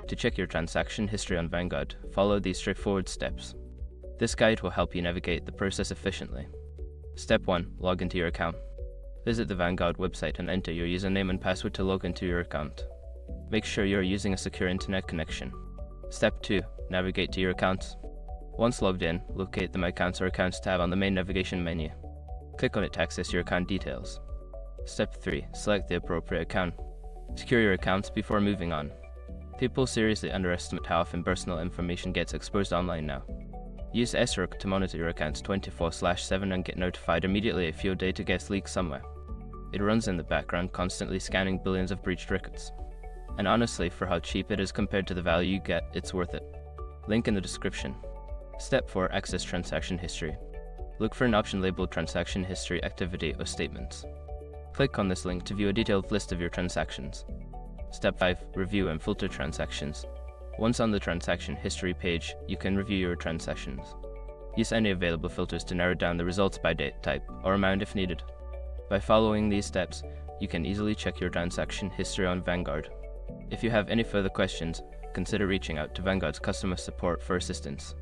To check your transaction history on Vanguard, follow these straightforward steps. This guide will help you navigate the process efficiently. Step 1. Log into your account. Visit the Vanguard website and enter your username and password to log into your account. Make sure you are using a secure internet connection. Step 2. Navigate to your accounts. Once logged in, locate the My Accounts or Accounts tab on the main navigation menu. Click on it to access your account details. Step 3. Select the appropriate account. Secure your accounts before moving on. People seriously underestimate how often personal information gets exposed online now. Use SROC to monitor your accounts 24/7 and get notified immediately if your data gets leaked somewhere. It runs in the background, constantly scanning billions of breached records. And honestly, for how cheap it is compared to the value you get, it's worth it. Link in the description. Step 4. Access transaction history. Look for an option labeled Transaction History Activity or Statements. Click on this link to view a detailed list of your transactions. Step 5. Review and filter transactions. Once on the transaction history page, you can review your transactions. Use any available filters to narrow down the results by date, type, or amount if needed. By following these steps, you can easily check your transaction history on Vanguard. If you have any further questions, consider reaching out to Vanguard's customer support for assistance.